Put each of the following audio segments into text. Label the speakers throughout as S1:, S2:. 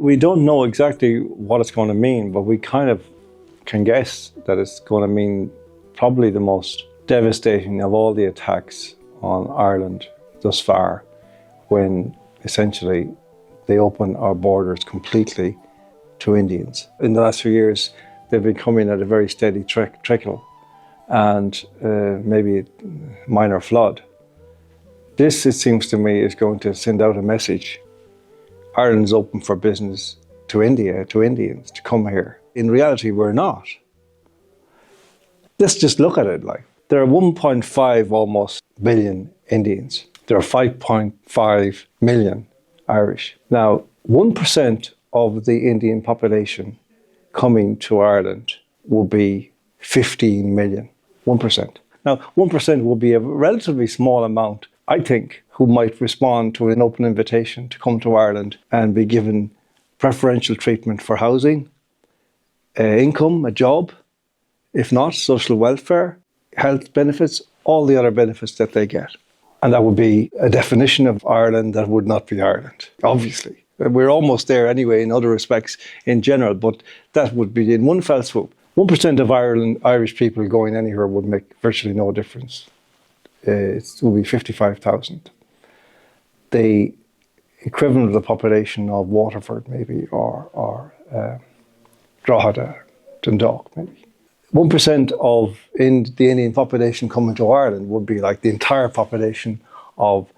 S1: We don't know exactly what it's going to mean, but we kind of can guess that it's going to mean probably the most devastating of all the attacks on Ireland thus far, when essentially they open our borders completely to Indians. In the last few years, they've been coming at a very steady trickle and maybe minor flood. This, it seems to me, is going to send out a message. Ireland's open for business to India, to Indians, to come here. In reality, we're not. Let's just look at it like. There are 1.5 almost billion Indians. There are 5.5 million Irish. Now, 1% of the Indian population coming to Ireland will be 15 million. 1%. Now, 1% will be a relatively small amount, I think, who might respond to an open invitation to come to Ireland and be given preferential treatment for housing, income, a job, if not, social welfare, health benefits, all the other benefits that they get. And that would be a definition of Ireland that would not be Ireland, obviously. We're almost there anyway in other respects in general, but that would be in one fell swoop. 1% of Irish people going anywhere would make virtually no difference. It will be 55,000. The equivalent of the population of Waterford, maybe, or Drogheda, Dundalk, maybe. 1% of the Indian population coming to Ireland would be like the entire population of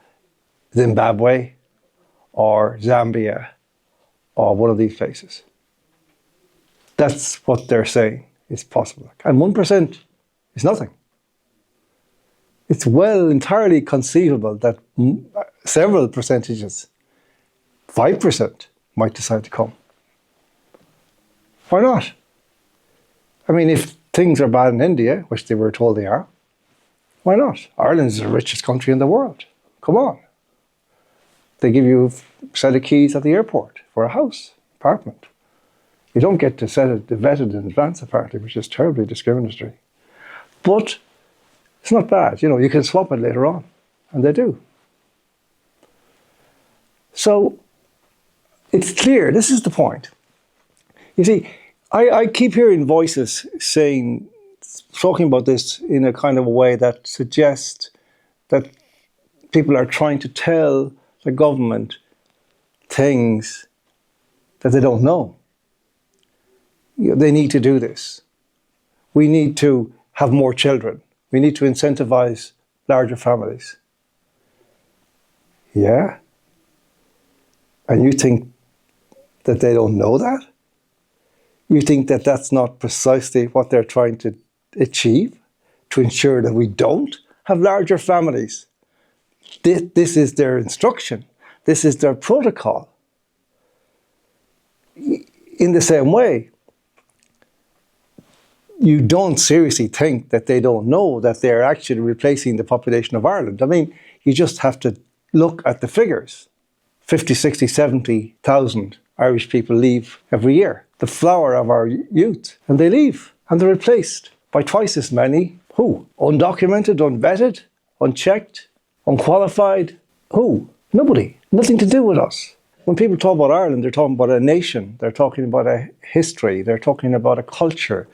S1: Zimbabwe or Zambia or one of these places. That's what they're saying is possible. And 1% is nothing. It's well entirely conceivable that several percentages, 5%, might decide to come. Why not? I mean, if things are bad in India, which they were told they are, why not? Ireland is the richest country in the world. Come on. They give you a set of keys at the airport for a house, apartment. You don't get to set it vetted in advance, apparently, which is terribly discriminatory. But it's not bad. You know, you can swap it later on, and they do. So it's clear, this is the point. You see, I keep hearing voices talking about this in a kind of a way that suggests that people are trying to tell the government things that they don't know. They need to do this. We need to have more children. We need to incentivize larger families. Yeah? And you think that they don't know that? You think that that's not precisely what they're trying to achieve, to ensure that we don't have larger families? This is their instruction. This is their protocol. In the same way, you don't seriously think that they don't know that they're actually replacing the population of Ireland. I mean, you just have to look at the figures. 50, 60, 70,000 Irish people leave every year. The flower of our youth. And they leave. And they're replaced by twice as many. Who? Undocumented, unvetted, unchecked, unqualified. Who? Nobody. Nothing to do with us. When people talk about Ireland, they're talking about a nation. They're talking about a history. They're talking about a culture.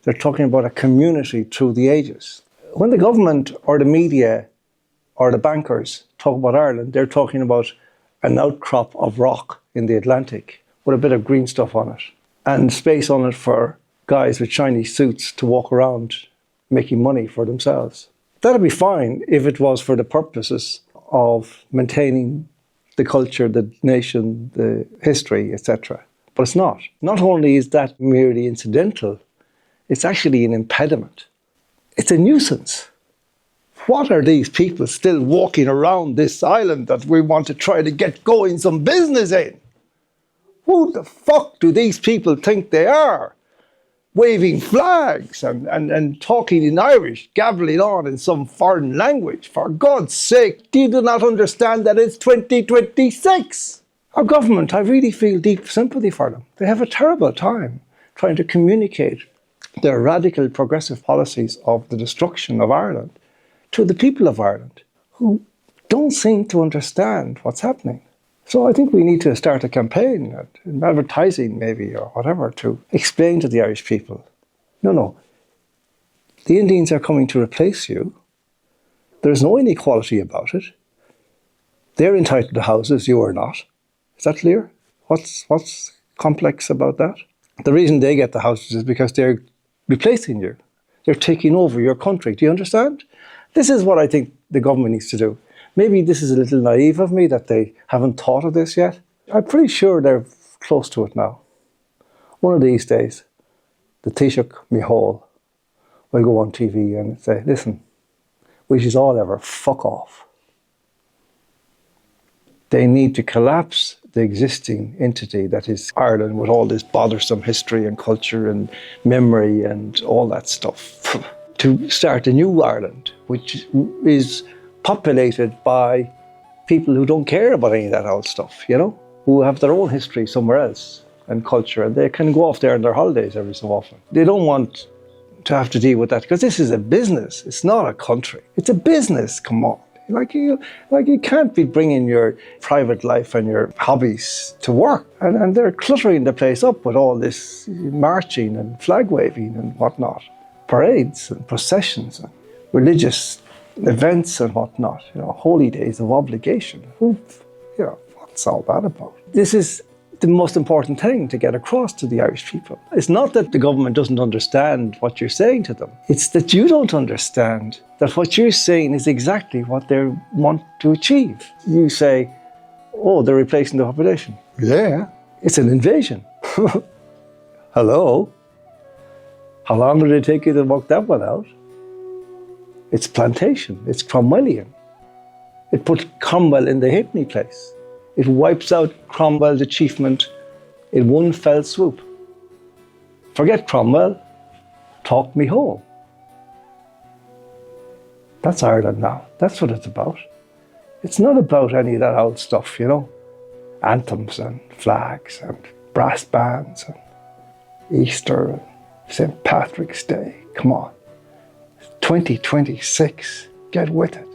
S1: They're talking about a community through the ages. When the government or the media or the bankers talk about Ireland, they're talking about an outcrop of rock in the Atlantic with a bit of green stuff on it and space on it for guys with shiny suits to walk around making money for themselves. That'd be fine if it was for the purposes of maintaining the culture, the nation, the history, etc. But it's not. Not only is that merely incidental, it's actually an impediment. It's a nuisance. What are these people still walking around this island that we want to try to get going some business in? Who the fuck do these people think they are? Waving flags and talking in Irish, gabbling on in some foreign language. For God's sake, do you not understand that it's 2026? Our government, I really feel deep sympathy for them. They have a terrible time trying to communicate their radical progressive policies of the destruction of Ireland to the people of Ireland who don't seem to understand what's happening. So I think we need to start a campaign, advertising maybe, or whatever, to explain to the Irish people, no, the Indians are coming to replace you. There's no inequality about it. They're entitled to houses, you are not. Is that clear? What's complex about that? The reason they get the houses is because they're replacing you. They're taking over your country. Do you understand? This is what I think the government needs to do. Maybe this is a little naive of me that they haven't thought of this yet. I'm pretty sure they're close to it now. One of these days, the Taoiseach Micheál will go on TV and say, listen, which is all ever, fuck off. They need to collapse the existing entity that is Ireland with all this bothersome history and culture and memory and all that stuff, to start a new Ireland, which is populated by people who don't care about any of that old stuff, who have their own history somewhere else and culture, and they can go off there on their holidays every so often. They don't want to have to deal with that because this is a business. It's not a country. It's a business. Come on. You can't be bringing your private life and your hobbies to work. And they're cluttering the place up with all this marching and flag waving and whatnot. Parades and processions and religious events and whatnot. Holy days of obligation. What's all that about? This is the most important thing to get across to the Irish people. It's not that the government doesn't understand what you're saying to them. It's that you don't understand that what you're saying is exactly what they want to achieve. You say, oh, they're replacing the population. Yeah, it's an invasion. Hello? How long did it take you to work that one out? It's plantation. It's Cromwellian. It put Cromwell in the halfpenny place. It wipes out Cromwell's achievement in one fell swoop. Forget Cromwell, talk me whole. That's Ireland now. That's what it's about. It's not about any of that old stuff, anthems and flags and brass bands and Easter and St. Patrick's Day. Come on. 2026, get with it.